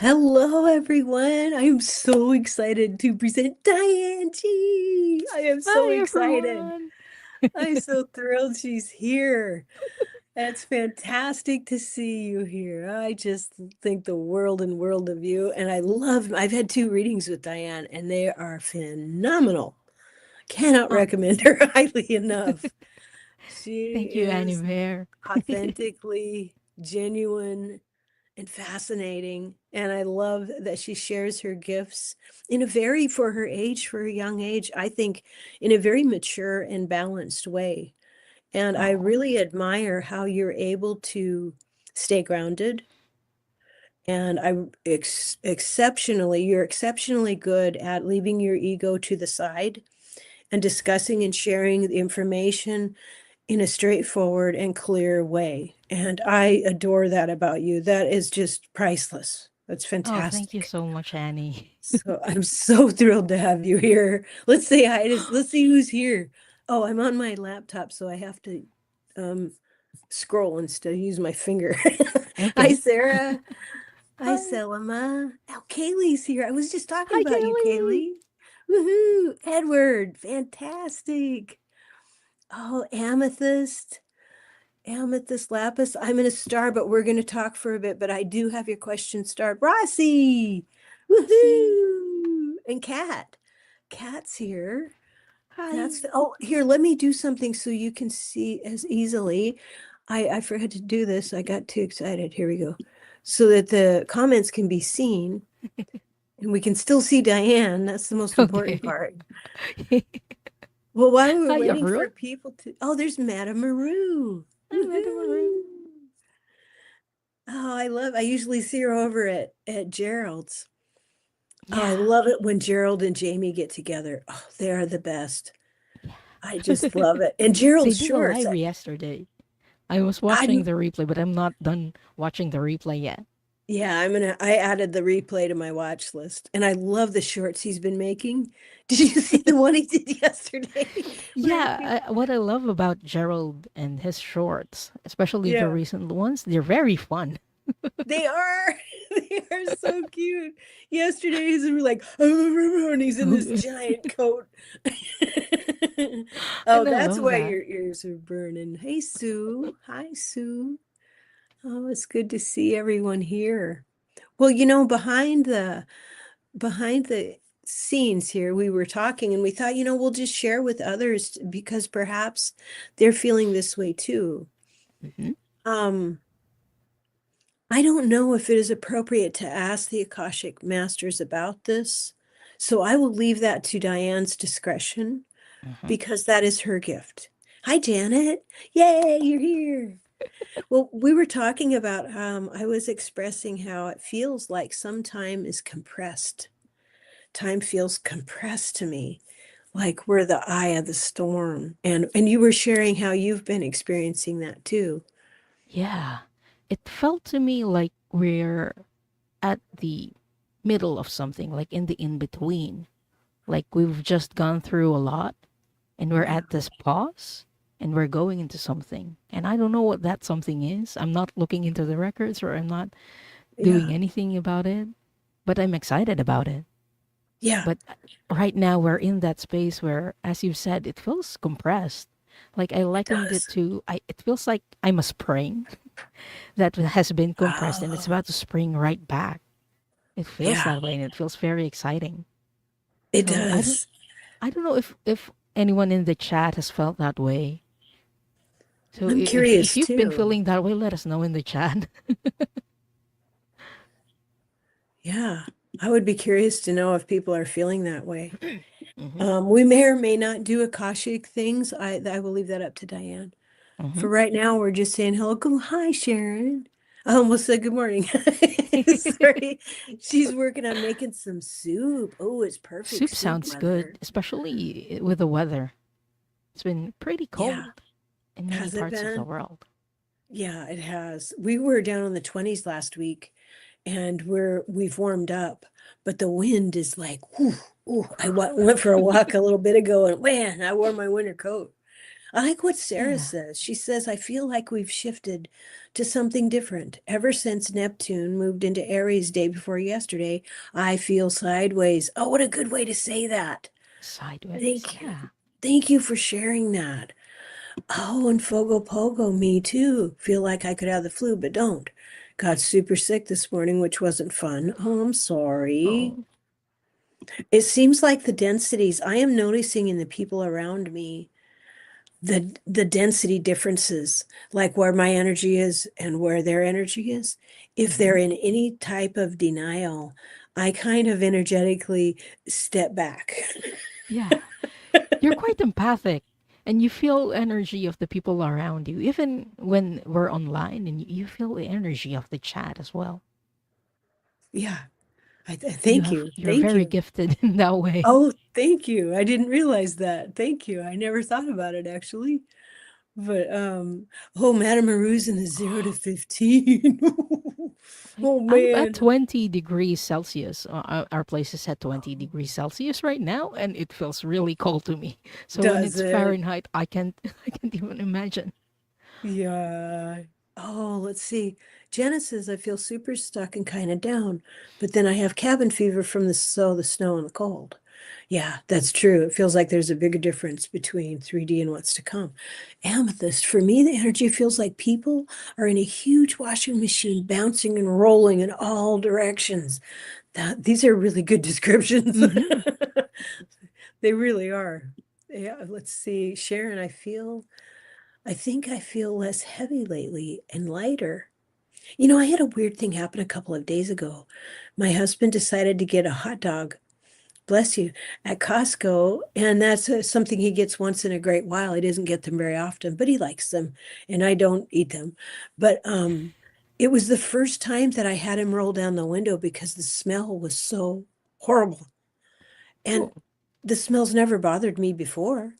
Hello, everyone. I'm so excited to present Diane G. I am so Hi, excited. everyone. I'm so thrilled she's here. It's fantastic to see you here. I just think the world and world of you. And I've had two readings with Diane, and they are phenomenal. Cannot Oh, recommend her highly enough. She thank you, Annie is Bear. authentically genuine and fascinating. And I love that she shares her gifts in a very, for her age, for her young age, I think in a very mature and balanced way. And I Oh, really admire how you're able to stay grounded. And you're exceptionally good at leaving your ego to the side and discussing and sharing the information in a straightforward and clear way. And I adore that about you. That is just priceless. That's oh, thank you fantastic. so much, Annie. So I'm so thrilled to have you here. Let's say hi to, let's see who's here. Oh, I'm on my laptop, so I have to um scroll instead of use my finger. Hi, Okay. Sarah. Hi, Hi. Selma. Oh, Kaylee's here. I was just talking Hi, about you, Kaylee. Kaylee. Woohoo. Edward, fantastic. Oh, Amethyst. Amethyst Lapis. I'm in a star, but we're going to talk for a bit. But I do have your question start. Rossi. See. Woohoo. And Kat. Kat's here. Hi. Oh, here, let me do something so you can see as easily. I forgot to do this. I got too excited. Here we go. So that the comments can be seen and we can still see Diane. That's the most important Okay. part. Well, while we were Hi, waiting everyone. for people to, oh, there's Madame Maru. Hi, Madam Marie. Woohoo. Oh, I usually see her over at Gerald's. Oh, I Yeah. love it when Gerald and Jamie get together. Oh, they are the best. I Yeah. just love it. And They Gerald's did a shorts. live yesterday. I was watching I'm the replay, but I'm not done watching the replay yet. yeah, I added the replay to my watch list. And I love the shorts he's been making. Did you see the one he did yesterday? Where Yeah, what I love about Gerald and his shorts, especially the yeah. recent ones, they're very fun. They are. They are so cute. Yesterday he's like, and he's in this giant coat. Oh, And I that's love why that. your ears are burning. Hey, Sue. Hi, Sue. Oh, it's good to see everyone here. Well, behind the scenes here, we were talking and we thought, we'll just share with others because perhaps they're feeling this way too. Mhm. Um, I don't know if it is appropriate to ask the Akashic Masters about this. So I will leave that to Diane's discretion Mhm. because that is her gift. Hi, Janet. Yay, you're here. Well, we were talking about, I was expressing how it feels like some time is compressed. Time feels compressed to me, like we're the eye of the storm. And you were sharing how you've been experiencing that too. Yeah. It felt to me like we're at the middle of something, like in the in between. Like we've just gone through a lot and we're Yeah. at this pause and we're going into something. And I don't know what that something is. I'm not looking into the records or I'm not doing Yeah. anything about it, but I'm excited about it. Yeah. But right now we're in that space where, as you said, it feels compressed. Like I It likened it does. to, it feels like I'm a spring that has been compressed and it's Oh, about to spring right back. It feels yeah, that way and it feels very exciting. it So does. I don't know if anyone in the chat has felt that way. So I'm if curious you've been too. feeling that way, let us know in the chat. Yeah. I would be curious to know if people are feeling that way. Hmm. We may or may not do Akashic things. I will leave that up to Diane. Hmm. For right now, we're just saying hello. Hi, Sharon. I almost said good morning. Sorry. She's working on making some soup. Oh, it's perfect Soup soup sounds good, weather. especially with the weather. It's been pretty Yeah. cold in many Has it parts of the been? world. Yeah, it has. We were down in the 20s last week and we've warmed up, but the wind is like, whew, ooh. Went for a walk a little bit ago and man, I wore my winter coat. I like what Sarah Yeah. says. She says, I feel like we've shifted to something different. Ever since Neptune moved into Aries day before yesterday, I feel sideways. Oh, what a good way to say that. Sideways. Thank you. Yeah. Thank you for sharing that. Oh, and Fogo Pogo, me too. Feel like I could have the flu, but don't. Got super sick this morning, which wasn't fun. Oh, I'm sorry. Oh. It seems like the densities I am noticing in the people around me, the density differences, like where my energy is and where their energy is. If they're Hmm. in any type of denial, I kind of energetically step back. Yeah. You're quite empathic and you feel energy of the people around you. Even when we're online and you feel the energy of the chat as well. Yeah. Thank you. You're Thank very you. gifted in that way. Oh, thank you. I didn't realize that. Thank you. I never thought about it actually. But oh, Madame Maru's in the 0 to 15. Like Oh I'm at man. 20 degrees Celsius. Our place is at 20 degrees Celsius right now, and it feels really cold to me. So when Does it's it? Fahrenheit, I can't I can't even imagine. Yeah. Oh, let's see. Jenna says I feel super stuck and kind of down, but then I have cabin fever from the snow and the cold. Yeah, that's true. It feels like there's a bigger difference between 3D and what's to come. Amethyst, for me, the energy feels like people are in a huge washing machine bouncing and rolling in all directions. These are really good descriptions. Hmm. They really are. Yeah, let's see. Sharon, I think I feel less heavy lately and lighter. I had a weird thing happen a couple of days ago. My husband decided to get a hot dog, bless you, at Costco, and that's something he gets once in a great while. He doesn't get them very often, but he likes them, and I don't eat them. But it was the first time that I had him roll down the window because the smell was so horrible. And Oh, the smell's never bothered me before.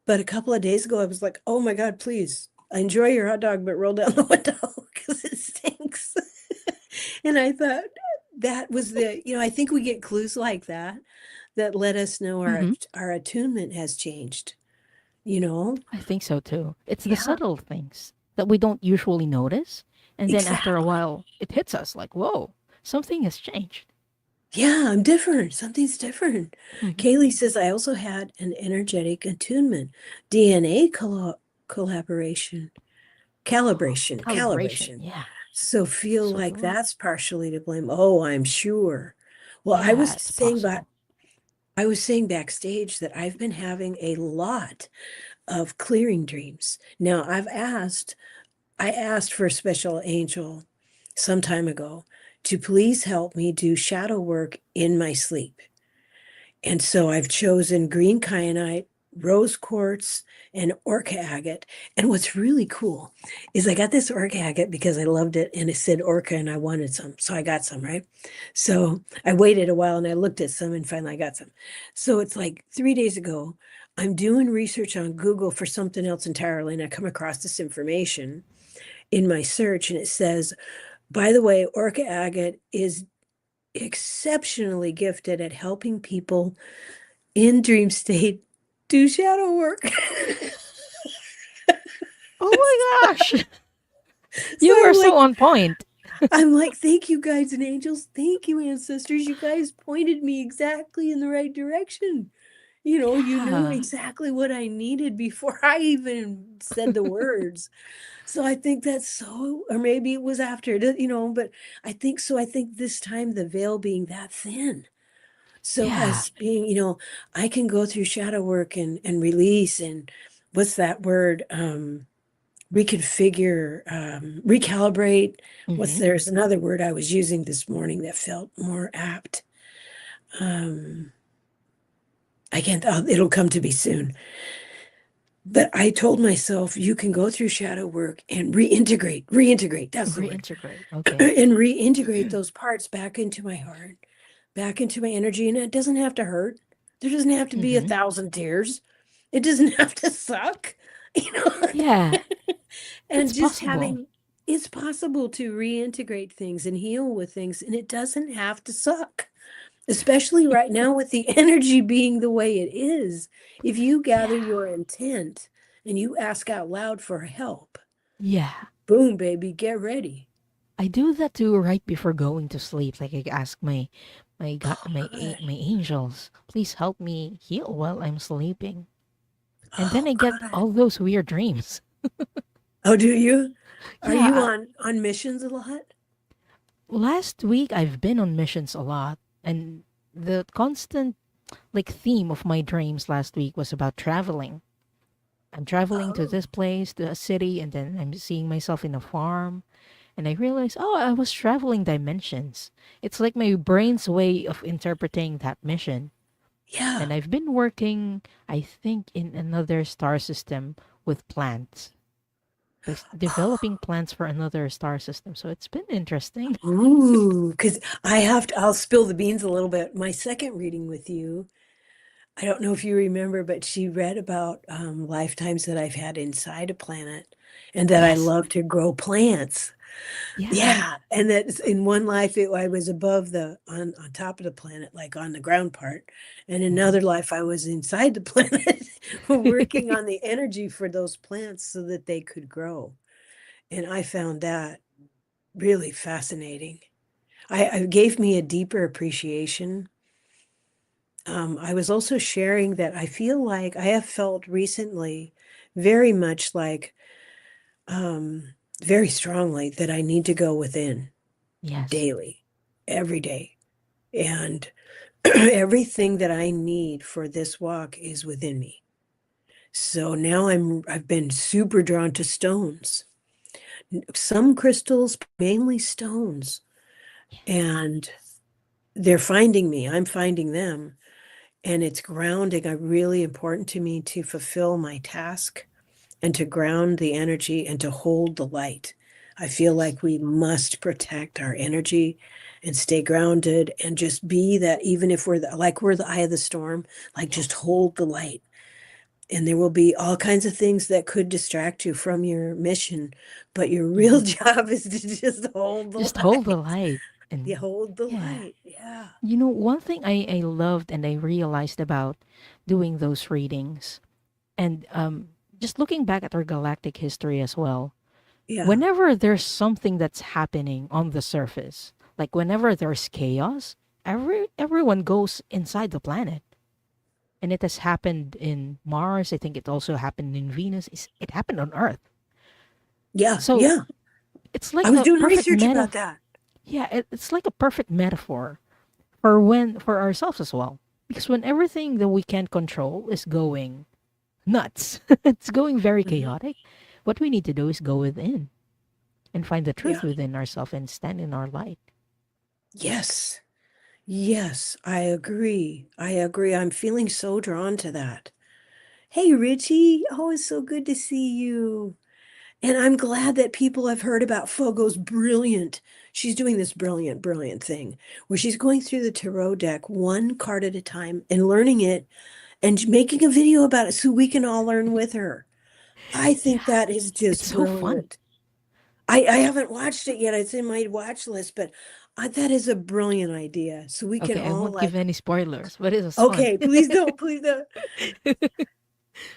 But a couple of days ago, I was like, oh my God, please enjoy your hot dog, but roll down the window because it stinks. And I thought that was I think we get clues like that that let us know hmm, our attunement has changed, you know? I think so too. It's the Yeah, subtle things that we don't usually notice, and then after a exactly. while, it hits us like, "Whoa, something has changed." Yeah, I'm different. Something's different. Hmm. Kaylee says I also had an energetic attunement, DNA collaboration, Calibration, calibration. yeah, So feel so like do I. that's partially to blame. Oh, I'm sure. Well, Yeah, it's possible. I was saying backstage that I've been having a lot of clearing dreams. Now, I asked for a special angel some time ago to please help me do shadow work in my sleep. And so I've chosen green kyanite, rose quartz, and orca agate. And what's really cool is I got this orca agate because I loved it and it said orca and I wanted some. So I got some, right? So I waited a while and I looked at some and finally I got some. So it's like 3 days ago, I'm doing research on Google for something else entirely. And I come across this information in my search and it says, by the way, orca agate is exceptionally gifted at helping people in dream state do shadow work. Oh my gosh, So you were so on point. I'm like, thank you guys and angels. Thank you, ancestors. You guys pointed me exactly in the right direction. You knew Yeah, exactly what I needed before I even said the words. So I think that's so, or maybe it was after, but I think so. I think this time the veil being that thin. So yeah. as being, I can go through shadow work and release and what's that word? Reconfigure, recalibrate. Hmm. There's another word I was using this morning that felt more apt. Um, I can't, it'll come to me soon. But I told myself you can go through shadow work and reintegrate, that's the word, Reintegrate. Okay. and reintegrate those parts back into my heart, back into my energy. And it doesn't have to hurt. There doesn't have to be a Hmm. thousand tears. It doesn't have to suck, you know. Yeah, And it's just possible. having it's possible to reintegrate things and heal with things, and it doesn't have to suck, especially right now with the energy being the way it is. If you gather Yeah, your intent and you ask out loud for help. Yeah. Boom, baby, get ready. I do that too right before going to sleep. Like I ask my God, Oh, good. my angels, please help me heal while I'm sleeping. And then Oh, I get good. all those weird dreams. Oh, do you? Are Yeah, you on missions a lot? last week I've been on missions a lot, and the constant like theme of my dreams last week was about traveling. I'm traveling to Oh, this place, to a city, and then I'm seeing myself in a farm. And I realized, oh, I was traveling dimensions. It's like my brain's way of interpreting that mission. yeah. And I've been working, I think, in another star system with plants, developing plants for another star system. So it's been interesting. Ooh, because I'll spill the beans a little bit. My second reading with you, I don't know if you remember, but she read about lifetimes that I've had inside a planet and that I Yes. love to grow plants. Yeah. Yeah, and that in one life I was above the on top of the planet, like on the ground part, and in Mhm. another life I was inside the planet, working on the energy for those plants so that they could grow. And I found that really fascinating. I gave me a deeper appreciation. I was also sharing that I feel like I have felt recently very much like very strongly that I need to go within Yes. daily, every day. And everything that I need for this walk is within me. So now I've been super drawn to stones. Some crystals, mainly stones. And they're finding me. I'm finding them. And it's grounding. Really important to me to fulfill my task and to ground the energy and to hold the light. I feel Yes. like we must protect our energy and stay grounded and just be that, even if we're the eye of the storm, like just Yes. hold the light. And there will be all kinds of things that could distract you from your mission, but your real Mhm. job is to just hold the Just hold the light. light. You And hold the yeah. light. Yeah. You know, one thing I loved and I realized about doing those readings and just looking back at our galactic history as well, Yeah. whenever there's something that's happening on the surface, like whenever there's chaos, everyone goes inside the planet. And it has happened in Mars. I think it also happened in Venus. It happened on Earth. Yeah. So Yeah. it's I like was a doing perfect research meta. about that. Yeah, it's like a perfect metaphor for when for ourselves as well. Because when everything that we can't control is going nuts, it's going very Mhm. chaotic. What we need to do is go within and find the truth Yeah. within ourselves and stand in our light. Yes. Yes, I agree. I agree. I'm feeling so drawn to that. Hey, Richie. Oh, it's so good to see you. And I'm glad that people have heard about Fogo's brilliant. She's doing this brilliant, brilliant thing where she's going through the tarot deck one card at a time and learning it and making a video about it so we can all learn with her. I think Yeah, that is it's just so fun. brilliant. I haven't watched it yet. It's in my watch list, but that is a brilliant idea. So we can Okay, I all won't give like, any spoilers, but it was fun. okay, please don't, please don't.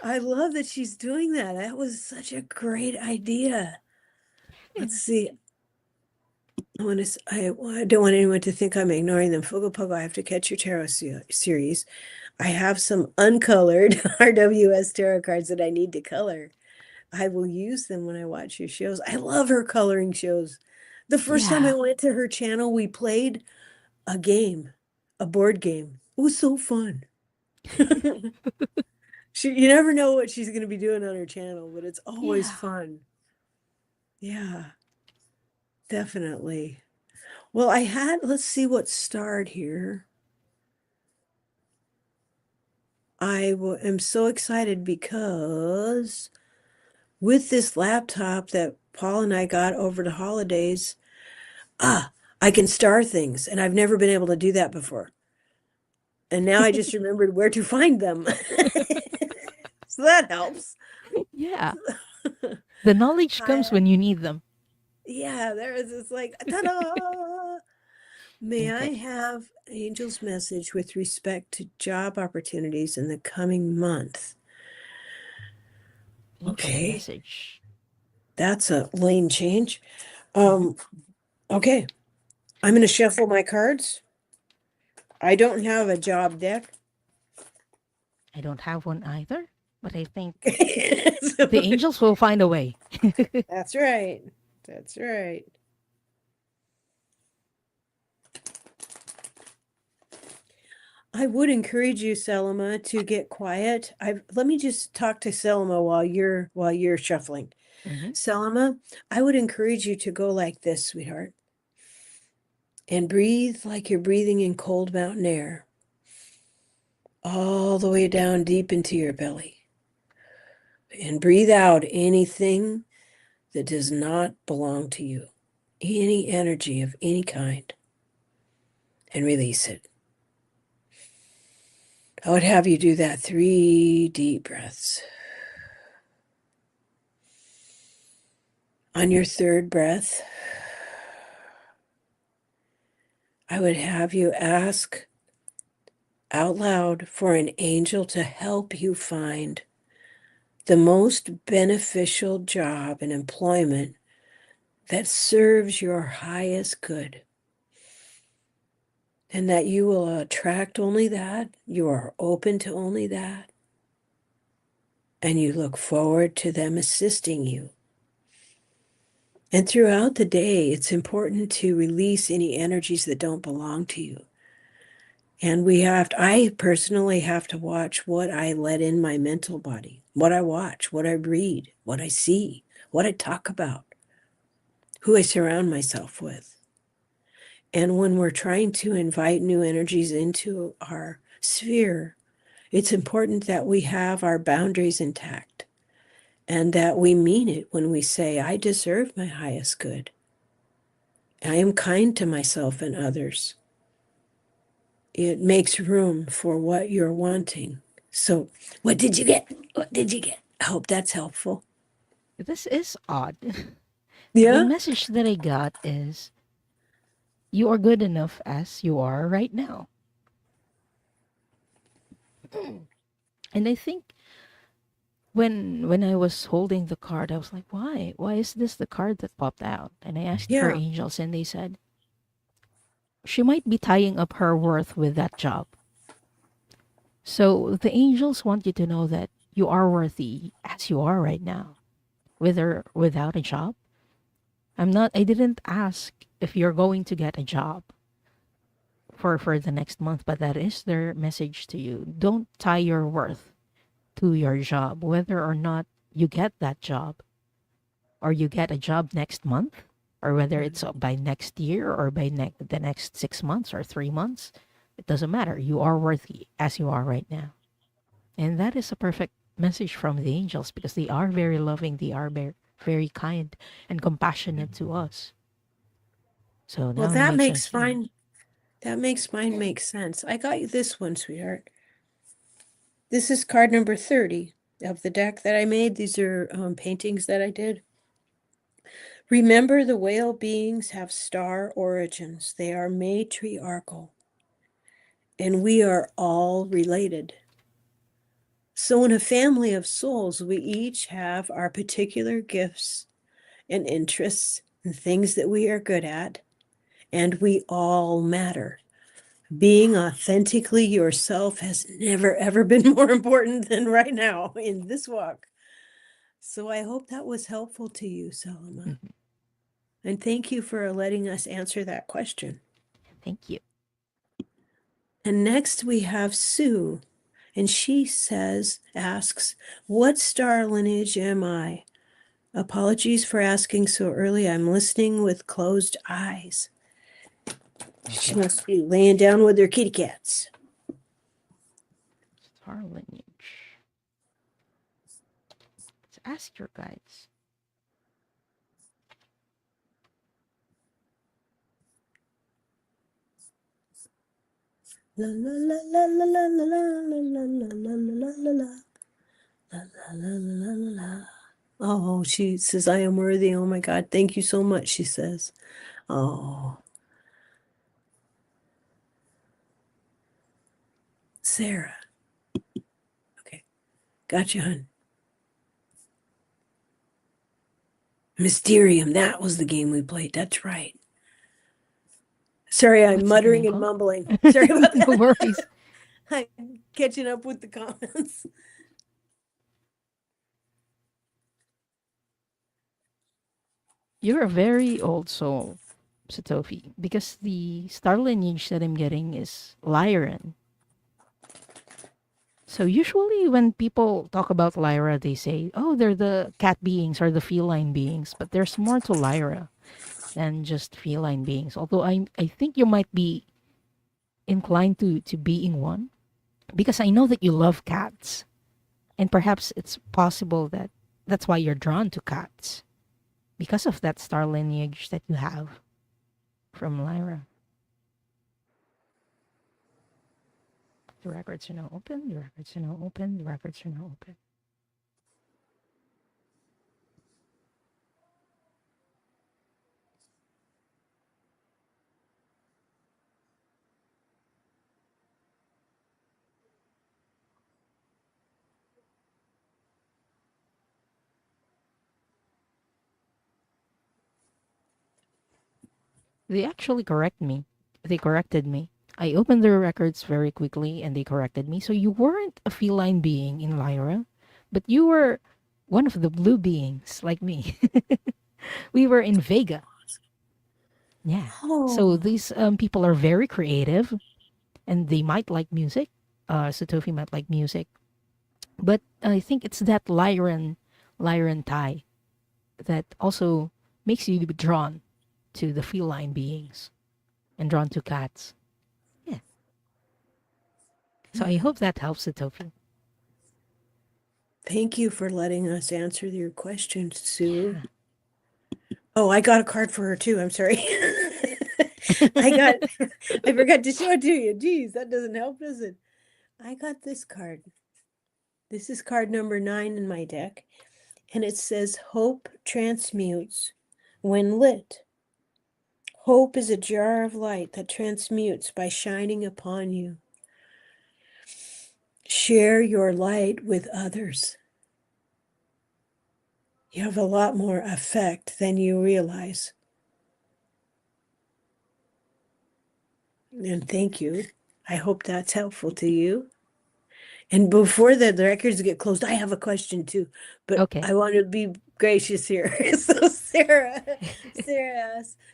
I love that she's doing that. That was such a great idea. Let's see. I don't want anyone to think I'm ignoring them. Fogo Pogo, I have to catch your tarot series. I have some uncolored RWS tarot cards that I need to color. I will use them when I watch your shows. I love her coloring shows. The first time I Yeah, went to her channel, we played a game, a board game. It was so fun. You never know what she's going to be doing on her channel, but it's always yeah, fun. Yeah, definitely. Well, let's see what starred here. Am so excited because with this laptop that Paul and I got over the holidays, I can star things, and I've never been able to do that before. And now I just remembered where to find them. So that helps. yeah. The knowledge comes I, when you need them. yeah, there is this like, ta-da! May I Okay. have Angel's message with respect to job opportunities in the coming month? angel Okay, message. that's a lane change. Um, okay, I'm going to shuffle my cards. I don't have a job deck. I don't have one either, but I think the So- angels will find a way. That's right. That's right. I would encourage you, Selma, to get quiet. Let me just talk to Selma while you're shuffling. Hmm. Selma, I would encourage you to go like this, sweetheart, and breathe like you're breathing in cold mountain air, all the way down deep into your belly. And breathe out anything that does not belong to you, any energy of any kind, and release it. I would have you do that 3 deep breaths. On your third breath, I would have you ask out loud for an angel to help you find the most beneficial job and employment that serves your highest good, and that you will attract only that, you are open to only that, and you look forward to them assisting you. And throughout the day, it's important to release any energies that don't belong to you. And I personally have to watch what I let in my mental body, what I watch, what I read, what I see, what I talk about, who I surround myself with. And when we're trying to invite new energies into our sphere, it's important that we have our boundaries intact and that we mean it when we say, I deserve my highest good. I am kind to myself and others. It makes room for what you're wanting. So, what did you get? What did you get? I hope that's helpful. This is odd. The Yeah? message that I got is you are good enough as you are right now. And I think when I was holding the card, I was like, why? Why is this the card that popped out? And I asked for Yeah. angels, and they said she might be tying up her worth with that job. So the angels want you to know that you are worthy as you are right now, with or without a job. I didn't ask if you're going to get a job for the next month, but that is their message to you. Don't tie your worth to your job, whether or not you get that job, or you get a job next month, or whether it's by next year or by the next 6 months or 3 months. It doesn't matter. You are worthy as you are right now. And that is a perfect message from the angels because they are very loving, they are very kind and compassionate to us. So Well, now it makes sense to me. that makes mine make sense. I got you this one, sweetheart. This is card number 30 of the deck that I made. These are paintings that I did. Remember, the whale beings have star origins. They are matriarchal, and we are all related. So, in a family of souls, we each have our particular gifts and interests and things that we are good at, and we all matter. Being authentically yourself has never, ever been more important than right now in this walk. So, I hope that was helpful to you, Salama. Mhm. And thank you for letting us answer that question. Thank you. And next we have Sue, and she asks, what star lineage am I? Apologies for asking so early. I'm listening with closed eyes. She Okay. must be laying down with her kitty cats. Star lineage. Let's ask your guides. La la la la la la la la la la la la la la la la la la la. Oh, she says, I am worthy. Oh my God. Thank you so much, she says. Oh, Sarah. Okay. Gotcha, hun. Mysterium, that was the game we played. That's right. Sorry, I'm What's the game muttering and called? mumbling. Sorry about No that. worries. I'm catching up with the comments. You're a very old soul, Satofi, because the star lineage that I'm getting is Lyran. So usually when people talk about Lyra, they say, "Oh, they're the cat beings or the feline beings," but there's more to Lyra than just feline beings. Although I think you might be inclined to being one because I know that you love cats, and perhaps it's possible that that's why you're drawn to cats because of that star lineage that you have from Lyra. The records are now open. The records are now open. The records are now open. They actually correct me. They corrected me. I opened their records very quickly and they corrected me. So you weren't a feline being in Lyra, but you were one of the blue beings like me. We were in Vega. Yeah. So Oh, these people are very creative and they might like music. Satofi might like music. But I think it's that Lyran tie that also makes you drawn to the feline beings and drawn to cats. Yeah. So I hope that helps, Satofi. thank you for letting us answer your questions, Sue. Yeah. Oh, I got a card for her too. I'm sorry. I got, I forgot to show it to you. Geez, that doesn't help, does it? I got this card. This is card number 9 in my deck, and it says Hope transmutes when lit. Hope is a jar of light that transmutes by shining upon you. Share your light with others. You have a lot more effect than you realize. And thank you. I hope that's helpful to you. And before the records get closed, I have a question too, but Okay. I want to be gracious here. So Sarah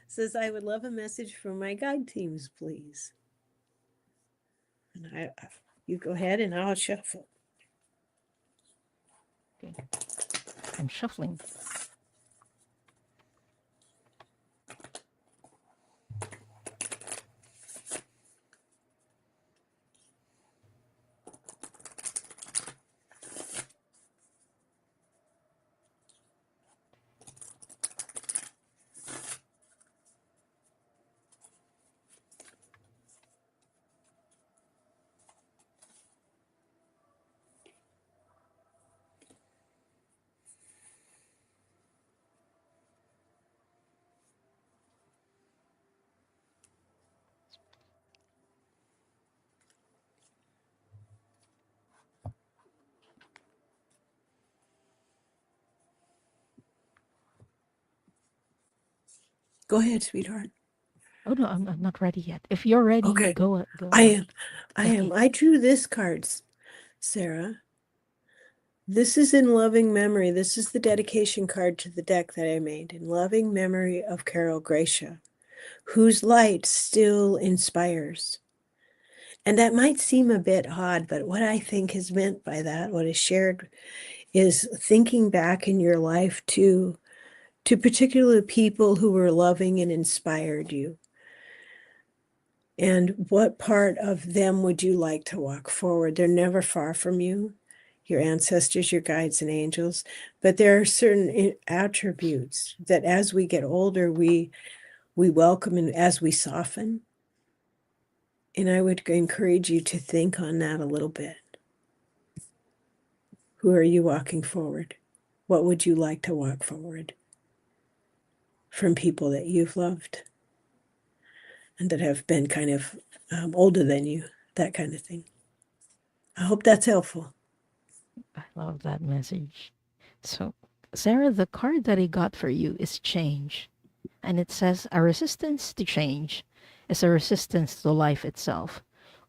says, I would love a message from my guide teams, please. And you go ahead and I'll shuffle. Okay. I'm shuffling. Go ahead, sweetheart. Oh no, I'm not ready yet. If you're ready, Okay. go I on. am. I am. Okay. I drew this card, Sarah. This is in loving memory. This is the dedication card to the deck that I made in loving memory of Carol Gracia, whose light still inspires. And that might seem a bit odd, but what I think is meant by that, what is shared, is thinking back in your life to particular people who were loving and inspired you. And what part of them would you like to walk forward? They're never far from you, your ancestors, your guides, and angels. But there are certain attributes that as we get older, we welcome and as we soften. And I would encourage you to think on that a little bit. Who are you walking forward? What would you like to walk forward from people that you've loved and that have been kind of older than you, that kind of thing? I hope that's helpful. I love that message. So Sarah, the card that I got for you is change. And it says a resistance to change is a resistance to life itself.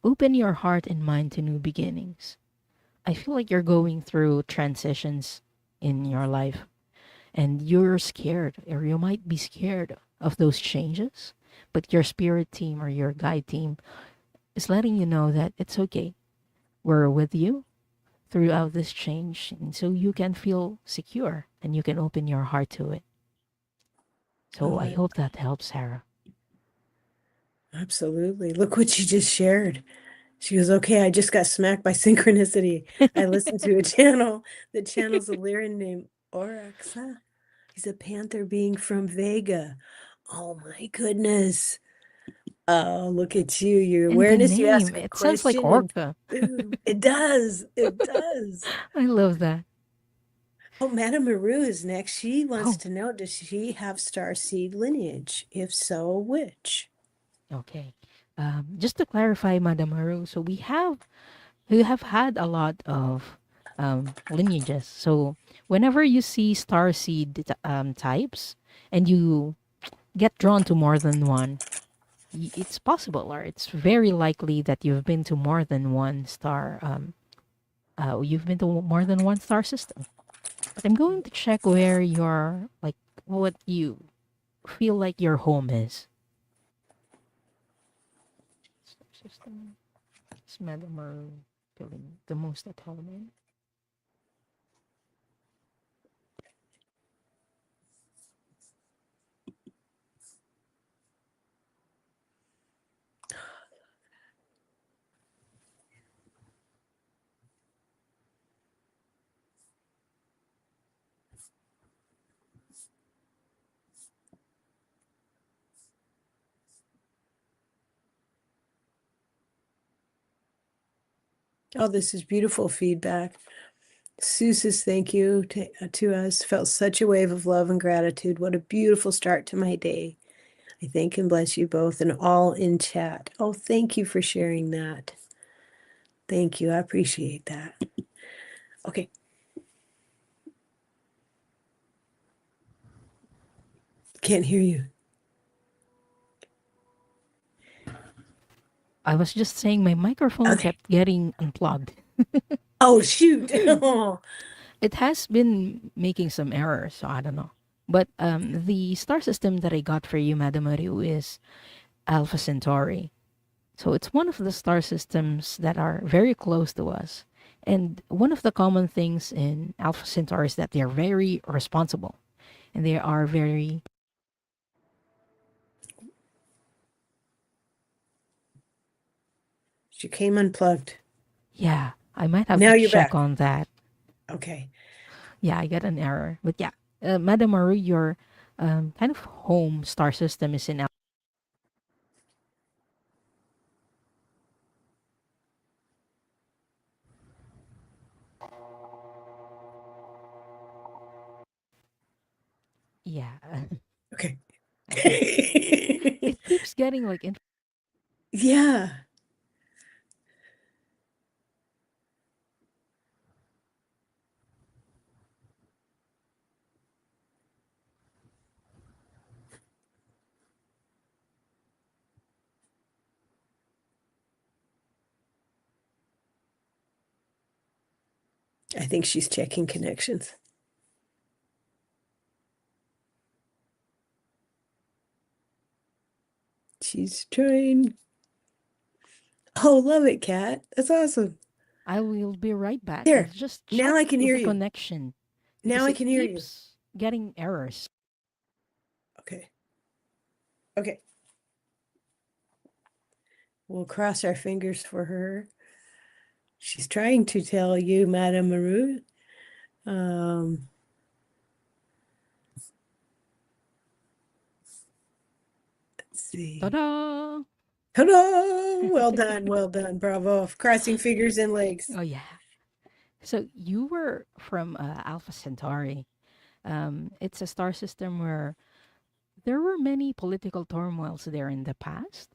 Open your heart and mind to new beginnings. I feel like you're going through transitions in your life and you're scared, or you might be scared of those changes. But your spirit team or your guide team is letting you know that it's okay. We're with you throughout this change, and so you can feel secure and you can open your heart to it. So Oh, I hope that helps, Sarah. absolutely. Look what you just shared. She goes, okay, I just got smacked by synchronicity. I listened to a channel that channels a lyrian named Oraxa. He's a panther being from Vega. Oh my goodness. Oh, look at you. Your And the awareness, you name, ask a it sounds like question and orca. boom. It does. It does. I love that. Oh, Madame Maru is next. She wants Oh, to know, does she have starseed lineage? If so, which? okay. Just to clarify, Madam Haru, so we have had a lot of lineages. So whenever you see star seed types and you get drawn to more than one, it's possible or it's very likely that you've been to more than one star. You've been to more than one star system. But I'm going to check where your like what you feel like your home is. Star system. Is Madam Haru feeling the most at home in? Oh, this is beautiful feedback. Sue says thank you to us. Felt such a wave of love and gratitude. What a beautiful start to my day. I thank and bless you both and all in chat. Oh, thank you for sharing that. Thank you. I appreciate that. Okay. Can't hear you. I was just saying my microphone Okay. kept getting unplugged. Oh, shoot. Oh, It has been making some errors, so I don't know. But the star system that I got for you, Madam Mario, is Alpha Centauri. So it's one of the star systems that are very close to us. And one of the common things in Alpha Centauri is that they're very responsible and they are very, she came unplugged. yeah, I might have to Now you're check back. on that. Okay. Yeah, I got an error. But yeah, Madam Marie, your kind of home star system is in Alpha. Yeah, Okay. okay. It keeps getting like, Yeah. I think she's checking connections. She's trying. Oh, love it, Kat. That's awesome. I will be right back. I'll There. just Now check I can hear the you. connection Now because I it can hear you. keeps getting errors. Okay. Okay. We'll cross our fingers for her. She's trying to tell you, Madame Maru. Um, let's see. Ta-da! Hello. Well done. Well done. Bravo. Crossing fingers and legs. Oh yeah. So you were from Alpha Centauri. It's a star system where there were many political turmoils there in the past.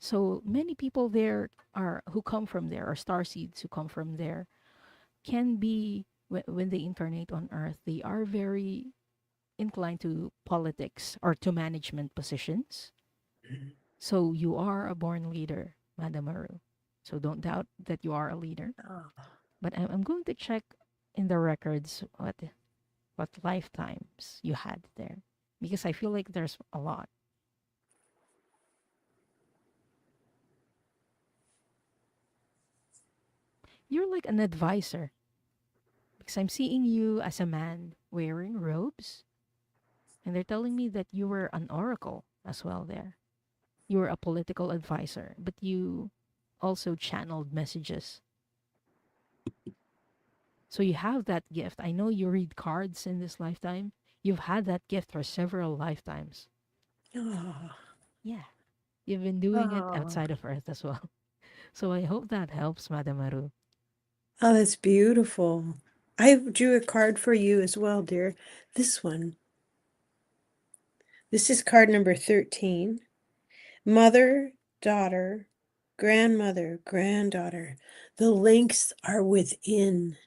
So many people there are who come from there, or star seeds who come from there, can be. when they incarnate on Earth, they are very inclined to politics or to management positions. So you are a born leader, Madam Maru. So don't doubt that you are a leader. Oh, But I'm going to check in the records what lifetimes you had there, because I feel like there's a lot. You're like an advisor, because I'm seeing you as a man wearing robes, and they're telling me that you were an oracle as well there. You were a political advisor, but you also channeled messages. So you have that gift. I know you read cards in this lifetime. You've had that gift for several lifetimes. oh, Yeah. You've been doing it oh, outside of Earth as well. So I hope that helps, Madam Maru. oh, that's beautiful. I drew a card for you as well, dear. This one. This is card number 13. Mother, daughter, grandmother, granddaughter. The links are within.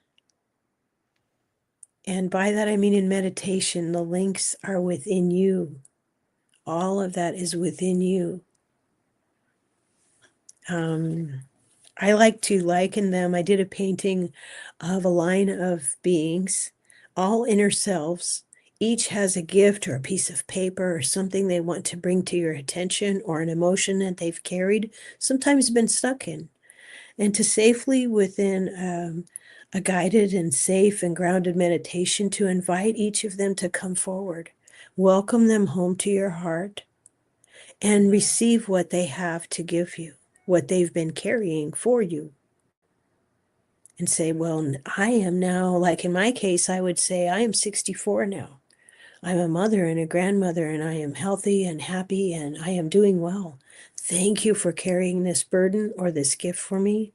And by that I mean in meditation, the links are within you. All of that is within you. I like to liken them. I did a painting of a line of beings, all inner selves. Each has a gift or a piece of paper or something they want to bring to your attention, or an emotion that they've carried, sometimes been stuck in. And to safely, within a guided and safe and grounded meditation, to invite each of them to come forward, welcome them home to your heart, and receive what they have to give you, what they've been carrying for you. And say, well, I am now, like in my case, I would say, I am 64 now. I'm a mother and a grandmother, and I am healthy and happy, and I am doing well. Thank you for carrying this burden or this gift for me.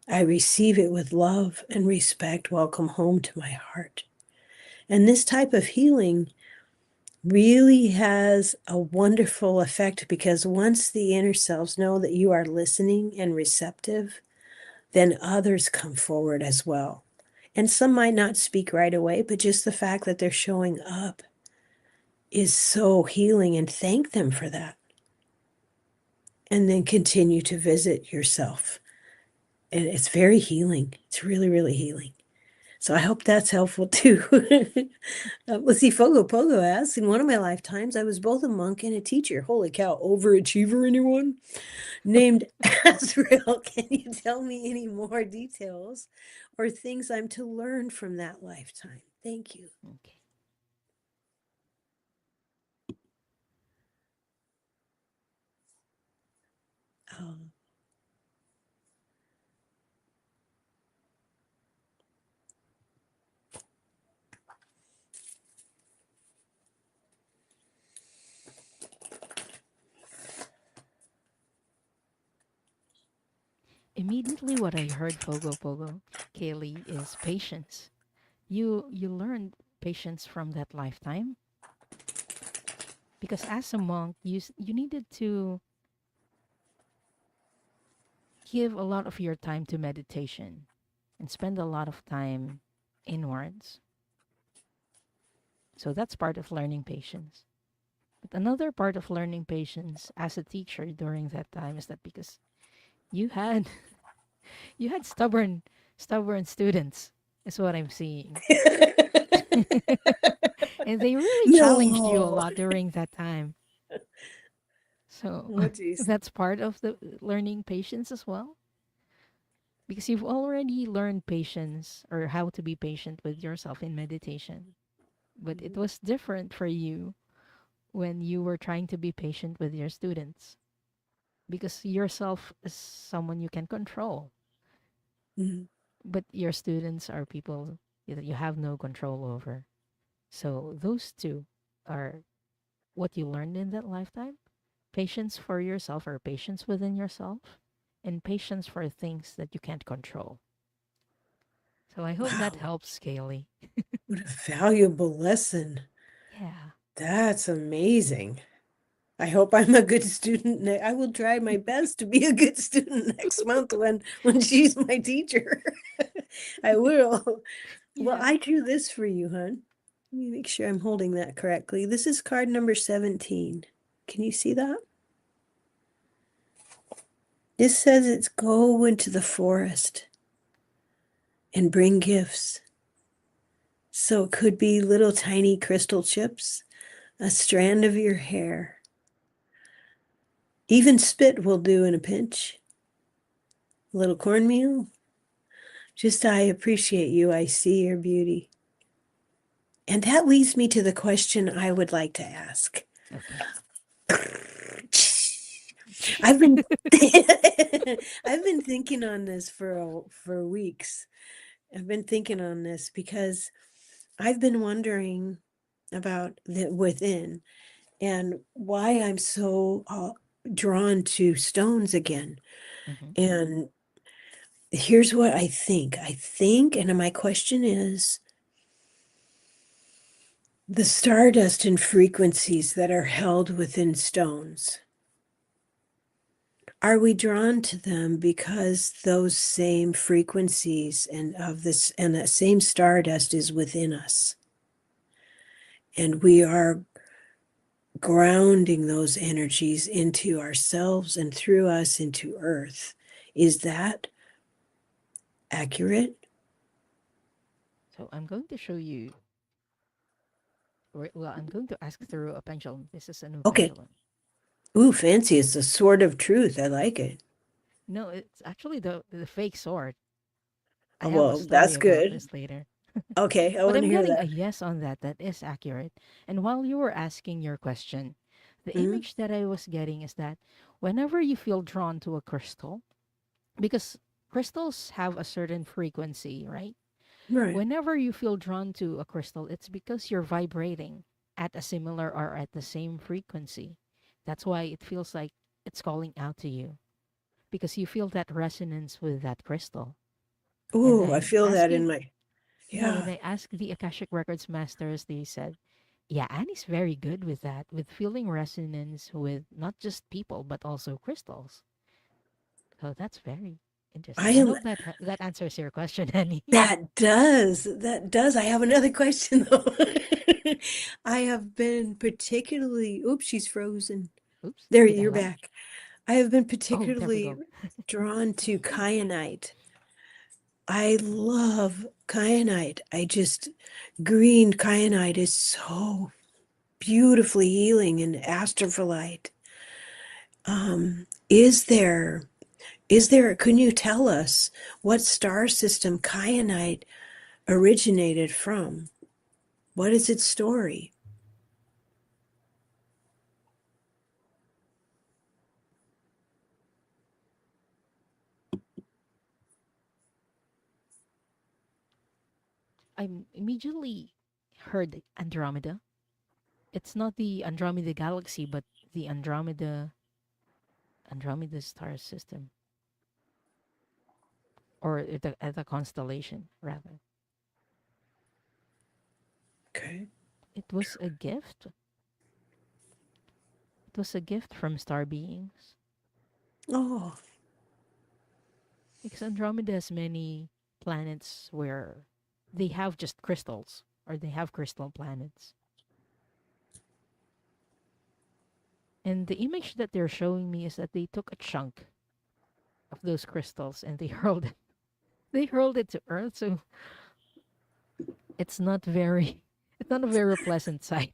I receive it with love and respect. Welcome home to my heart. And this type of healing really has a wonderful effect, because once the inner selves know that you are listening and receptive, then others come forward as well. And some might not speak right away, but just the fact that they're showing up is so healing, and thank them for that. And then continue to visit yourself. And it's very healing. It's really, really healing. So I hope that's helpful too. Let's see, Fogo Pogo asks, in one of my lifetimes, I was both a monk and a teacher. Holy cow, overachiever, anyone? Named Azrael. Can you tell me any more details or things I'm to learn from that lifetime? Thank you. Okay. Oh, Immediately what I heard, Pogo Pogo, Kaylee, is patience. You learned patience from that lifetime, because as a monk, you needed to give a lot of your time to meditation and spend a lot of time inwards. So that's part of learning patience. But another part of learning patience as a teacher during that time is that because you had you had stubborn students is what I'm seeing. And they really challenged you a no. lot during that time. So Oh, geez. that's part of the learning patience as well, because you've already learned patience or how to be patient with yourself in meditation. But it was different for you when you were trying to be patient with your students, because yourself is someone you can control, Mhm. but your students are people that you have no control over. So those two are what you learned in that lifetime: patience for yourself or patience within yourself, and patience for things that you can't control. So I hope that Wow, helps, Kaylee. what a valuable lesson. Yeah. That's amazing. I hope I'm a good student. I will try my best to be a good student next month when she's my teacher. I will. Well, Yeah. I drew this for you, hon. Let me make sure I'm holding that correctly. This is card number 17. Can you see that? This says it's go into the forest and bring gifts. So it could be little tiny crystal chips, a strand of your hair. Even spit will do in a pinch. A little cornmeal. Just I appreciate you. I see your beauty. And that leads me to the question I would like to ask. Okay. I've been I've been thinking on this for weeks. I've been thinking on this because I've been wondering about the within and why I'm so drawn to stones again. Hmm. And here's what I think. I think, and my question is the stardust and frequencies that are held within stones. Are we drawn to them because those same frequencies and of this and that same stardust is within us? And we are grounding those energies into ourselves and through us into earth. Is that accurate? So I'm going to show you. Well, I'm going to ask through a pendulum. This is a new Okay. pendulum. Ooh, fancy. It's the sword of truth. I like it. No, it's actually the fake sword. I Oh, have a well, story that's about good. this later. Okay, I But want to I'm hear getting a that. yes on that. That is accurate. And while you were asking your question, the Mhm. image that I was getting is that whenever you feel drawn to a crystal, because crystals have a certain frequency, right? Right. Whenever you feel drawn to a crystal, it's because you're vibrating at a similar or at the same frequency. That's why it feels like it's calling out to you because you feel that resonance with that crystal. And Ooh, I I'm feel that in asking, my, yeah, when yeah. I asked the Akashic Records masters, they said, yeah, Annie's very good with that, with feeling resonance with not just people, but also crystals. So that's very I interesting. I am, hope that that answers your question, Annie. that does. I have another question though. I have been particularly, oops, she's frozen. Oops, There, did I you're lag? back. I have been Oh, there we particularly go. drawn to kyanite. I love kyanite. Green kyanite is so beautifully healing and astrophyllite. Is there, can you tell us what star system kyanite originated from? What is its story? I immediately heard Andromeda. It's not the Andromeda galaxy, but the Andromeda star system, or the constellation rather. Okay. It was a gift. It was a gift from star beings Oh, because Andromeda has many planets where they have just crystals or they have crystal planets. And the image that they're showing me is that they took a chunk of those crystals and they hurled it. They hurled it to Earth, so it's not very it's not a very pleasant sight.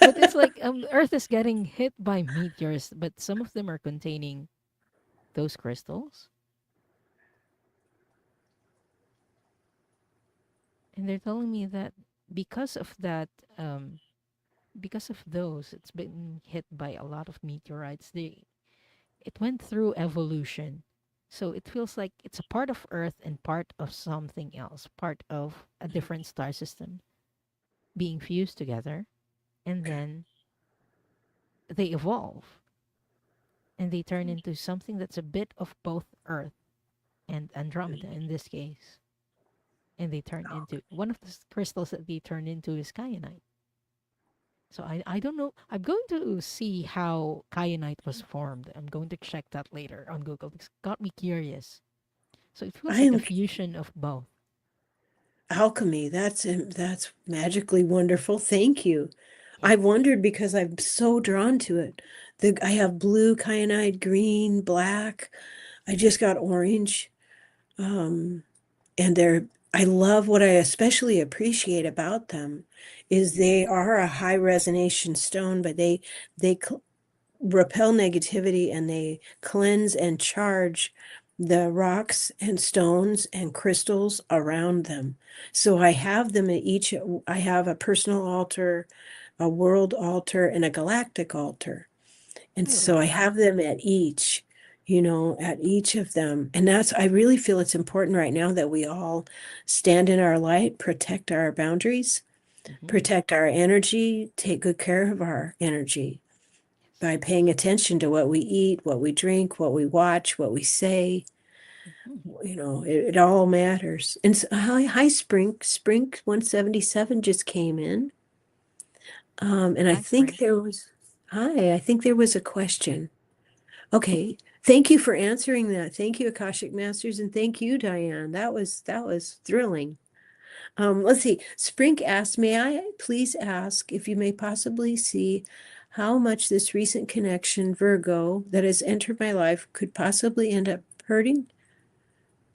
But it's like Earth is getting hit by meteors, but some of them are containing those crystals. And they're telling me that because of that, um, because of those, it's been hit by a lot of meteorites. It went through evolution. So it feels like it's a part of Earth and part of something else, part of a different star system being fused together. And okay. then they evolve and they turn into something that's a bit of both Earth and Andromeda in this case. And they turn into one of the crystals that they turn into is kyanite. So I don't know. I'm going to see how kyanite was formed. I'm going to check that later on Google. It's got me curious. So it feels I like a am fusion of both. alchemy. That's magically wonderful. Thank you. Yeah. I've wondered because I'm so drawn to it. I have blue kyanite, green, black. I just got orange. Um, and I love what I especially appreciate about them is they are a high resonation stone, but they repel negativity and they cleanse and charge the rocks and stones and crystals around them. So I have them at each, I have a personal altar, a world altar, and a galactic altar. And so Really? I have them at each, at each of them. And I really feel it's important right now that we all stand in our light, protect our boundaries, Mm-hmm. protect our energy, take good care of our energy Yes. by paying attention to what we eat, what we drink, what we watch, what we say. Mm-hmm. It all matters. And so, hi, Sprink 177 just came in. And Hi, Spring. I think there was a question. Okay. Thank you for answering that. Thank you, Akashic Masters, and thank you, Diane. That was thrilling. Let's see. Sprink asked, may I please ask if you may possibly see how much this recent connection, Virgo, that has entered my life could possibly end up hurting?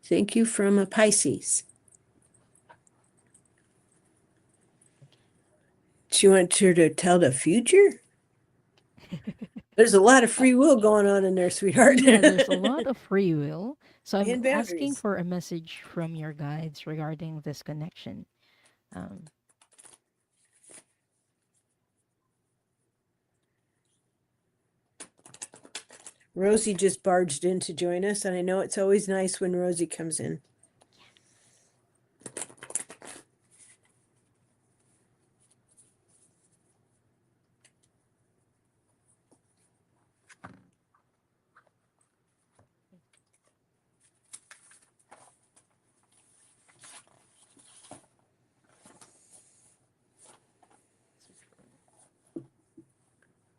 Thank you from a Pisces. Do you want her to tell the future? There's a lot of free will going on in there, sweetheart. Yeah, there's a lot of free will. So I'm And asking boundaries. for a message from your guides regarding this connection. Um, Rosie just barged in to join us, and I know it's always nice when Rosie comes in.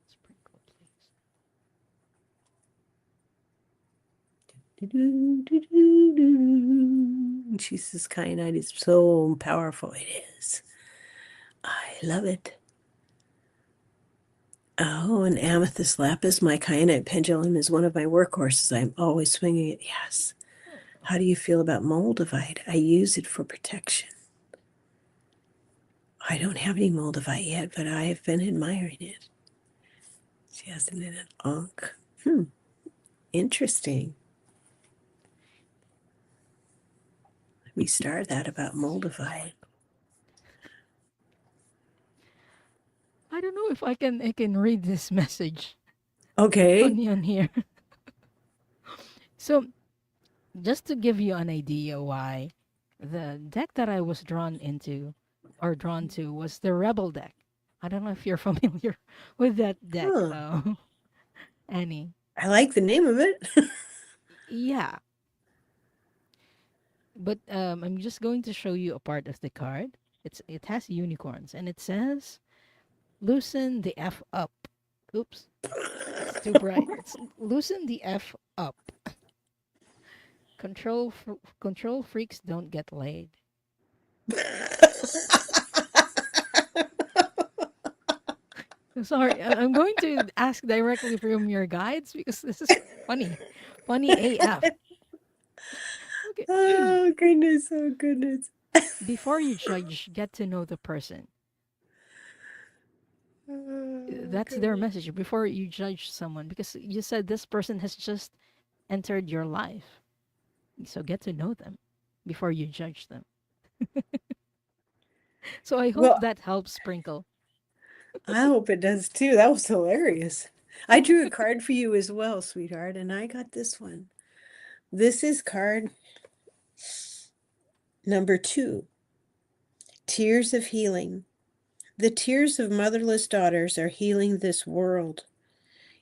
sprinkle, please. And she says, kyanite is so powerful. It is. I love it. Oh, and amethyst lapis, my kyanite pendulum is one of my workhorses. I'm always swinging it. Yes. Oh, How do you feel about moldavite? I use it for protection. I don't have any moldavite yet, but I have been admiring it. She has it in an ankh. Interesting. Let me start that about moldavite. sprinkle. I don't know if I can read this message Okay. on here. So just to give you an idea why the deck that I was drawn into or drawn to was the Rebel deck. I don't know if you're familiar with that deck, Huh. Annie. I like the name of it. Yeah, but I'm just going to show you a part of the card. It has unicorns and it says loosen the F up. Oops, it's too bright. It's loosen the F up. Control freaks don't get laid. Sorry, I'm going to ask directly from your guides because this is funny. Funny AF. Okay. Oh, goodness. Oh, goodness. Before you judge, get to know the person. Oh, That's their goodness. message before you judge someone because you said this person has just entered your life. So get to know them before you judge them. So I hope Well, that helps Sprinkle. I hope it does too. That was hilarious. I drew a card for you as well, sweetheart, and I got this one. This is card number 2, Tears of Healing. The tears of motherless daughters are healing this world,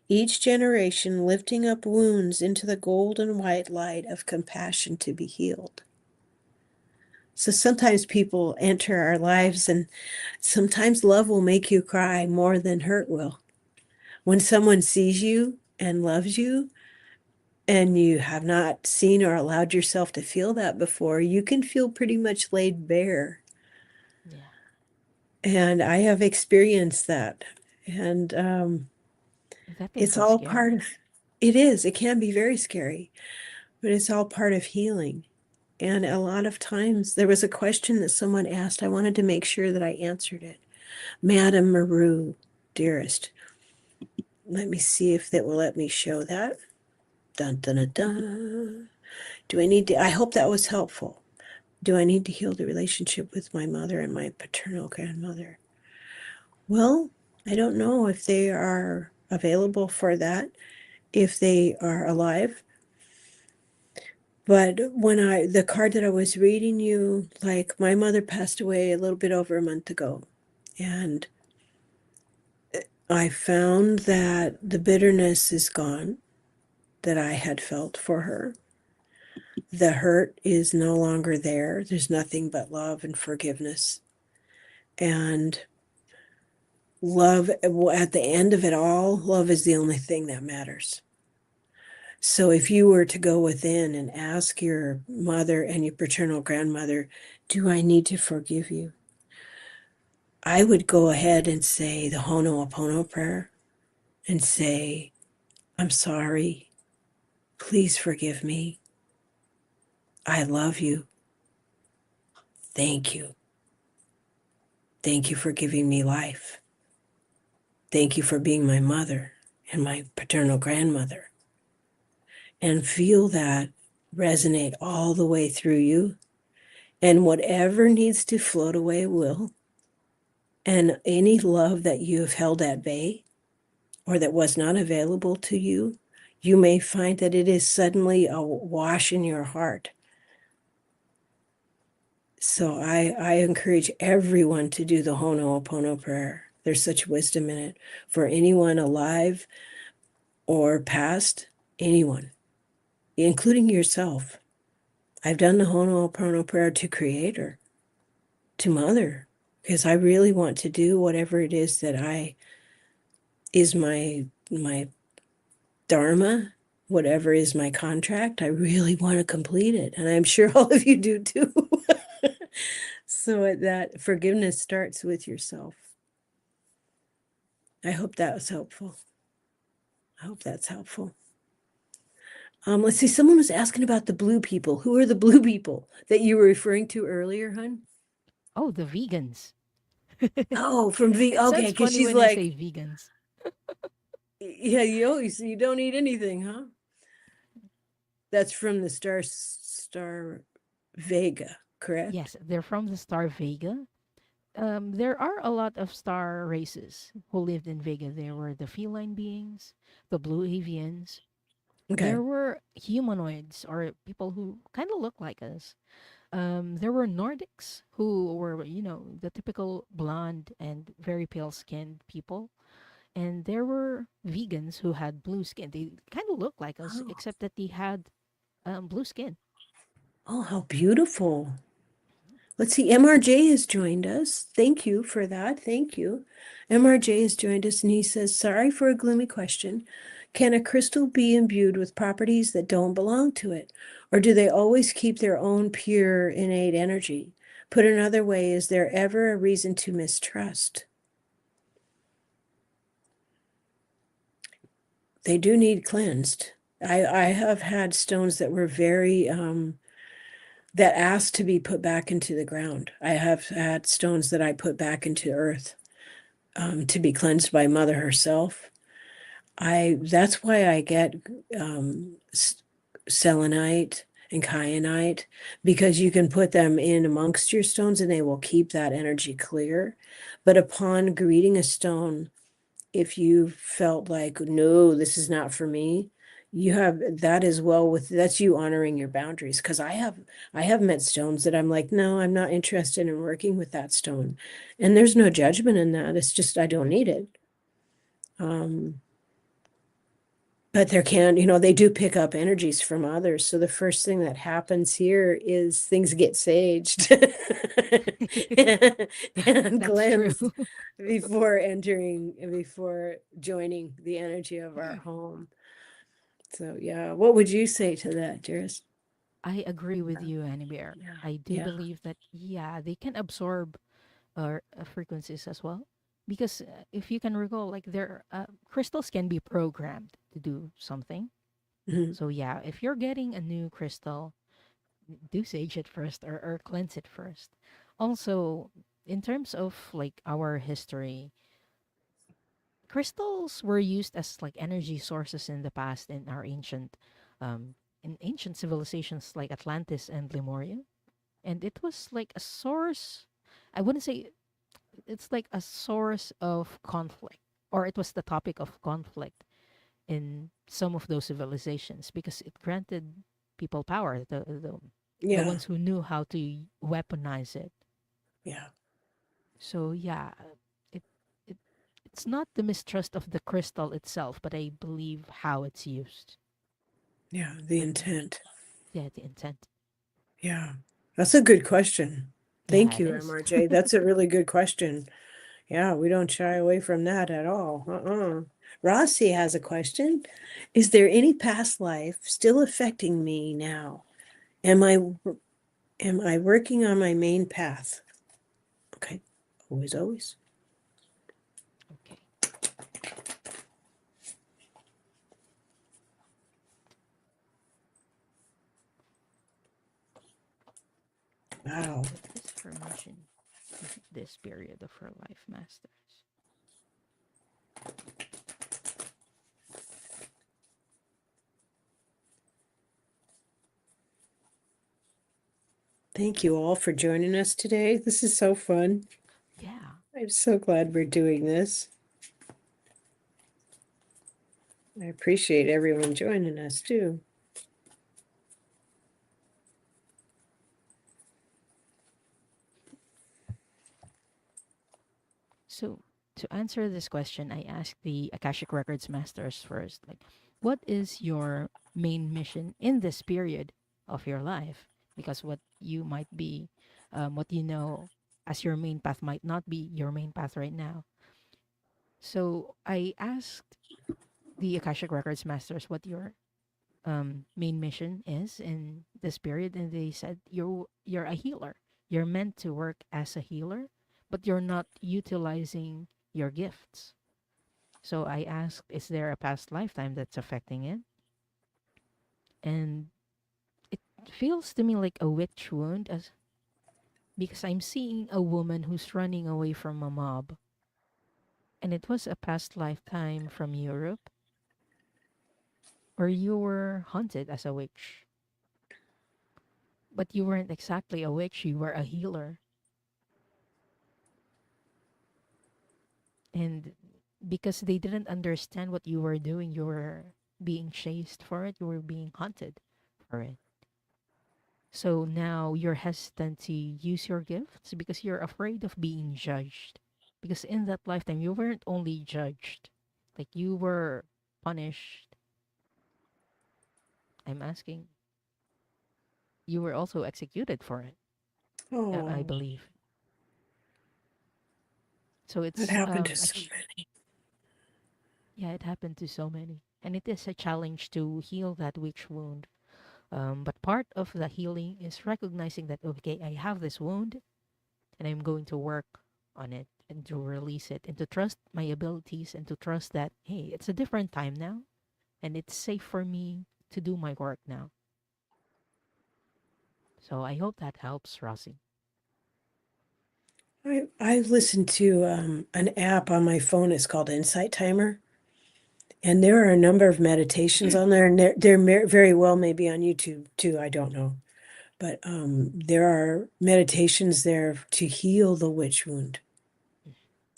each generation lifting up wounds into the golden white light of compassion to be healed. So sometimes people enter our lives, and sometimes love will make you cry more than hurt will. When someone sees you and loves you, and you have not seen or allowed yourself to feel that before, you can feel pretty much laid bare. Yeah. And I have experienced that. And That can it's feel all part scary. of it is. It can be very scary, but it's all part of healing. And a lot of times there was a question that someone asked. I wanted to make sure that I answered it. Madame Maru, dearest, let me see if that will let me show that. Dun dun dun dun. Do I need to? I hope that was helpful. Do I need to heal the relationship with my mother and my paternal grandmother? Well, I don't know if they are available for that, if they are alive. But the card that I was reading you, like my mother passed away a little bit over a month ago. And I found that the bitterness is gone that I had felt for her. The hurt is no longer there. There's nothing but love and forgiveness. And love, at the end of it all, love is the only thing that matters. So if you were to go within and ask your mother and your paternal grandmother, do I need to forgive you? I would go ahead and say the Ho'oponopono prayer and say, I'm sorry. Please forgive me. I love you. Thank you. Thank you for giving me life. Thank you for being my mother and my paternal grandmother. And feel that resonate all the way through you. And whatever needs to float away will. And any love that you have held at bay or that was not available to you, you may find that it is suddenly awash in your heart. So I encourage everyone to do the Ho'oponopono prayer. There's such wisdom in it for anyone alive or past, anyone, including yourself. I've done the Ho'oponopono prayer to Creator, to Mother, because I really want to do whatever it is that is my dharma, whatever is my contract. I really want to complete it, and I'm sure all of you do too. So that forgiveness starts with yourself. I hope that was helpful. I hope that's helpful. Let's see. Someone was asking about the blue people. Who are the blue people that you were referring to earlier, hun? Oh, the vegans. Oh, from V. It Okay, sounds because funny she's when I like, say vegans. yeah, you don't eat anything, huh? That's from the star Vega, correct? Yes, they're from the star Vega. There are a lot of star races who lived in Vega. There were the feline beings, the blue avians. Okay. There were humanoids or people who kind of look like us. There were Nordics who were, the typical blonde and very pale skinned people. And there were vegans who had blue skin. They kind of look like us, Oh, except that they had blue skin. oh, how beautiful. Let's see, MRJ has joined us. Thank you for that. Thank you. MRJ has joined us and he says, sorry for a gloomy question. Can a crystal be imbued with properties that don't belong to it? Or do they always keep their own pure, innate energy? Put another way, is there ever a reason to mistrust? They do need cleansed. I have had stones that were very that asked to be put back into the ground. I have had stones that I put back into earth to be cleansed by Mother herself. That's why I get selenite and kyanite, because you can put them in amongst your stones and they will keep that energy clear. But upon greeting a stone, if you felt like, no, this is not for me, you have that as well. That's you honoring your boundaries. Because I have met stones that I'm like, no, I'm not interested in working with that stone. And there's no judgment in that. It's just I don't need it. Um, but they do pick up energies from others. So the first thing that happens here is things get saged and That's true. cleansed before joining the energy of our home. So yeah, what would you say to that, Jairus? I agree with you, Annie Bear. Yeah. I do Yeah. believe that, yeah, they can absorb frequencies as well. Because if you can recall, like their crystals can be programmed to do something. Mhm. So yeah, if you're getting a new crystal, do sage it first, or cleanse it first. Also, in terms of like our history, crystals were used as like energy sources in the past um, in ancient civilizations like Atlantis and Lemuria, and it was like a source. I wouldn't say it's like a source of conflict, or it was the topic of conflict in some of those civilizations because it granted people power, the Yeah. ones who knew how to weaponize it. Yeah. So yeah, it it it's not the mistrust of the crystal itself, but I believe how it's used. Yeah. The Like intent. yeah, the intent. Yeah. That's a good question. Yeah, Thank it you, is. MRJ. That's a really good question. Yeah, we don't shy away from that at all. Rossi has a question. Is there any past life still affecting me now? Am I am I working on my main path? Okay. Always, always. Okay. Wow. What is her mission in this period of her life, Masters? Thank you all for joining us today. This is so fun. Yeah. I'm so glad we're doing this. I appreciate everyone joining us too. So to answer this question, I asked the Akashic Records Masters first, like, what is your main mission in this period of your life? Because what you might be, what you know as your main path might not be your main path right now. So I asked the Akashic Records Masters what your main mission is in this period, and they said you're a healer. You're meant to work as a healer, but you're not utilizing your gifts. So I asked, is there a past lifetime that's affecting it? And it feels to me like a witch wound, as because I'm seeing a woman who's running away from a mob, and it was a past lifetime from Europe where you were haunted as a witch, but you weren't exactly a witch. You were a healer. And because they didn't understand what you were doing, you were being chased for it, you were being hunted for it. So now you're hesitant to use your gifts because you're afraid of being judged. Because in that lifetime, you weren't only judged, like you were punished. I'm asking, you were also executed for it, I Oh, believe. So that it's, happened to so many. yeah, it happened to so many. And it is a challenge to heal that witch wound. But part of the healing is recognizing that, okay, I have this wound and I'm going to work on it and to release it and to trust my abilities and to trust that, hey, it's a different time now and it's safe for me to do my work now. So I hope that helps, Rossi. I listened to an app on my phone. It's called Insight Timer, and there are a number of meditations on there, and they're very well maybe on YouTube too. I don't know, but there are meditations there to heal the witch wound.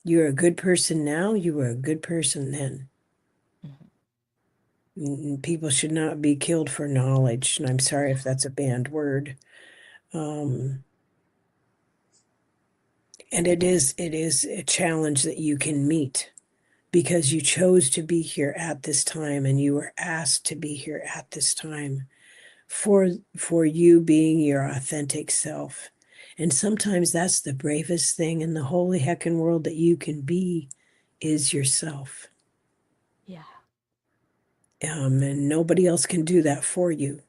You're a good person now. You were a good person then. Mhm. People should not be killed for knowledge, and I'm sorry if that's a banned word. Um, and it is a challenge that you can meet because you chose to be here at this time and you were asked to be here at this time for you being your authentic self. And sometimes that's the bravest thing in the holy heckin' world that you can be is yourself. Yeah. And nobody else can do that for you.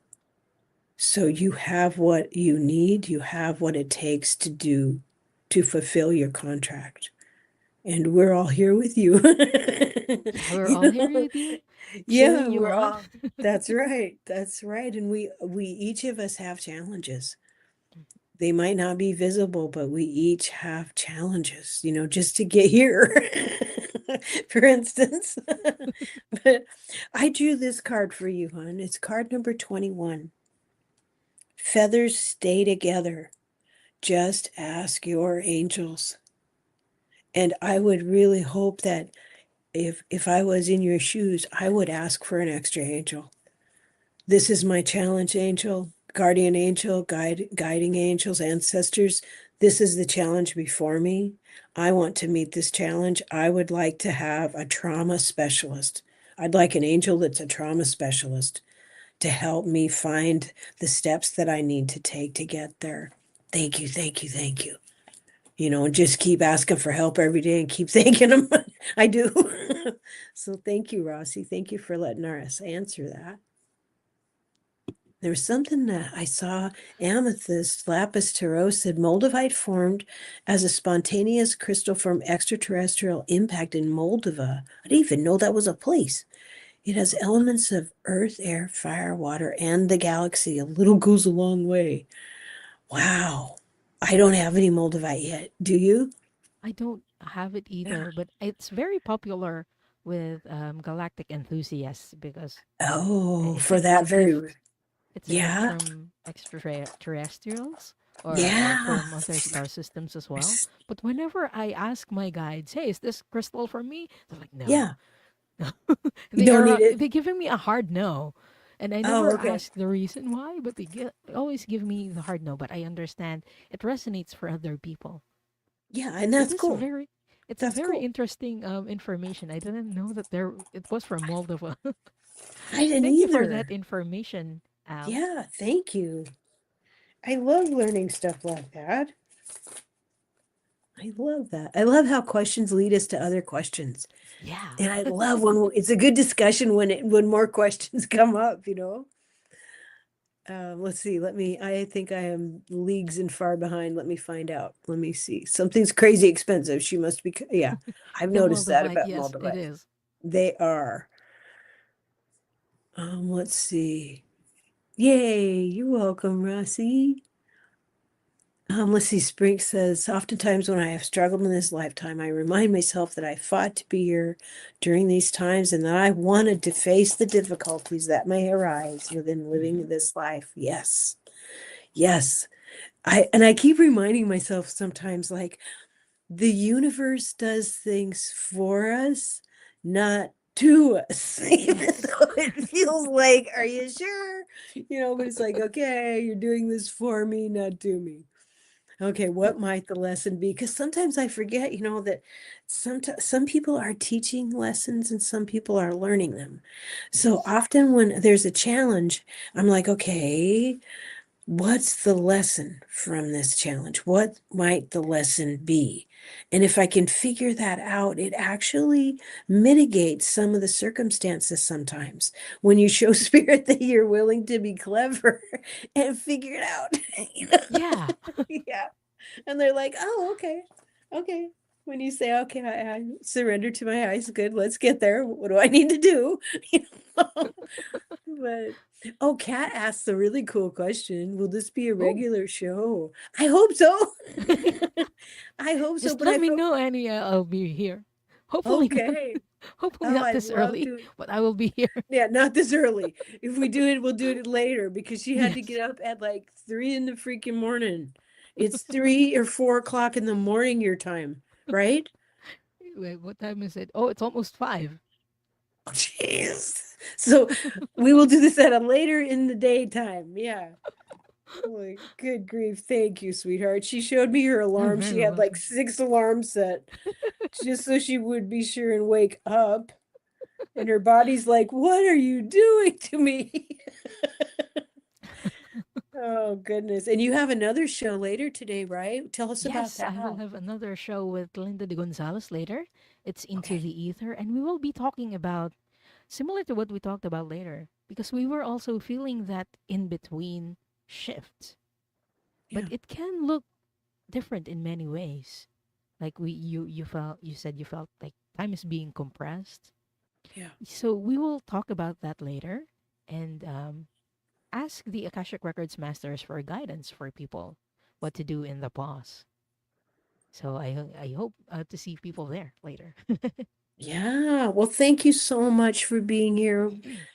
So you have what you need, you have what it takes to do to fulfill your contract. And we're all here with you. Yeah, we're You all here know, with you, yeah, cheering you we're on. all, that's right. That's right. And we each of us have challenges. They might not be visible, but we each have challenges, just to get here, for instance. But I drew this card for you, hon. It's card number 21. Feathers stay together. Just ask your angels. And I would really hope that if I was in your shoes, I would ask for an extra angel. This is my challenge, angel, guardian angel, guiding angels, ancestors. This is the challenge before me. I want to meet this challenge. I would like to have a trauma specialist. I'd like an angel that's a trauma specialist to help me find the steps that I need to take to get there. Thank you, thank you, thank you. And just keep asking for help every day and keep thanking them. I do. So thank you, Rossi. Thank you for letting us answer that. There's something that I saw, amethyst, lapis said Moldavite formed as a spontaneous crystal from extraterrestrial impact in Moldova. I didn't even know that was a place. It has elements of earth, air, fire, water, and the galaxy. A little goes a long way. Wow. I don't have any Moldavite yet. Do you? I don't have it Yeah. either, but it's very popular with galactic enthusiasts because Oh, I for think it's that a very, gift. It's a gift yeah, from extraterrestrials or yeah, from other star systems as well. But whenever I ask my guides, "Hey, is this crystal for me?" They're like, "No." yeah. You don't need it. They giving me a hard no, and I Oh, never okay. ask the reason why, but they always give me the hard no. But I understand it resonates for other people. Yeah, and It that's is cool. very, it's That's very cool. interesting information. I didn't know that it was from Moldova. I didn't Thank you for that either. information, Al. Yeah, thank you. I love learning stuff like that. I love that. I love how questions lead us to other questions. Yeah. And I love when it's a good discussion when more questions come up. Let's see. I think I am leagues and far behind. Let me find out. Let me see. Something's crazy expensive. She must be, yeah, I've The noticed that Moldavite, about yes, it Moldavite. is. They are. Let's see. Yay, you're welcome, Rossi. Let's see. Spring says, oftentimes when I have struggled in this lifetime, I remind myself that I fought to be here during these times and that I wanted to face the difficulties that may arise within living Hmm. this life. Yes. Yes. I keep reminding myself sometimes like the universe does things for us, not to us. Even Yes. though it feels like, are you sure? But it's like, okay, you're doing this for me, not to me. Okay, what might the lesson be? Because sometimes I forget, that some people are teaching lessons and some people are learning them. So Yes. often when there's a challenge, I'm like, okay, what's the lesson from this challenge? What might the lesson be? And if I can figure that out, it actually mitigates some of the circumstances sometimes when you show spirit that you're willing to be clever and figure it out. You Yeah. know? Yeah. And they're like, oh, okay. Okay. When you say, okay, I surrender to my highest good, let's get there. What do I need to do? You know? But Kat asked a really cool question. Will this be a Oh, regular show? I hope so. I hope so, just but let I me felt know, Annie. I'll be here. Hopefully not. okay. Hopefully Oh, not I'd this love early, to. but I will be here. Yeah, not this early. If we do it, we'll do it later because she had to Yes. get up at like 3 in the freaking morning. It's 3 or 4 o'clock in the morning your time, right? Wait, what time is it? Oh, it's almost 5. Jeez. So we will do this at a later in the daytime. Yeah. Like, good grief. Thank you, sweetheart. She showed me her You're alarm. She very had like welcome. 6 alarms set just so she would be sure and wake up. And her body's like, what are you doing to me? Oh, goodness. And you have another show later today, right? Tell us about Yes, I will that. have another show with Linda de Gonzalez later. It's Into Okay. the Ether, and we will be talking about similar to what we talked about later, because we were also feeling that in between shift, but Yeah. it can look different in many ways. Like you felt, you said you felt like time is being compressed. Yeah. So we will talk about that later, and ask the Akashic Records masters for guidance for people what to do in the pause. So I hope to see people there later. Yeah. Well, thank you so much for being here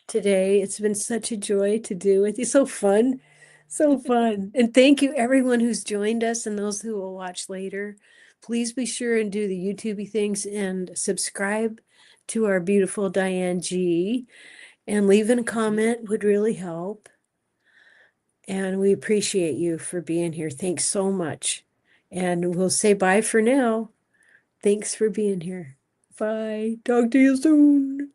today. It's been such a joy to do with you. So fun. So fun. And thank you everyone who's joined us and those who will watch later. Please be sure and do the YouTubey things and subscribe to our beautiful Diane G. And leaving a comment would really help. And we appreciate you for being here. Thanks so much. And we'll say bye for now. Thanks for being here. Bye. Talk to you soon.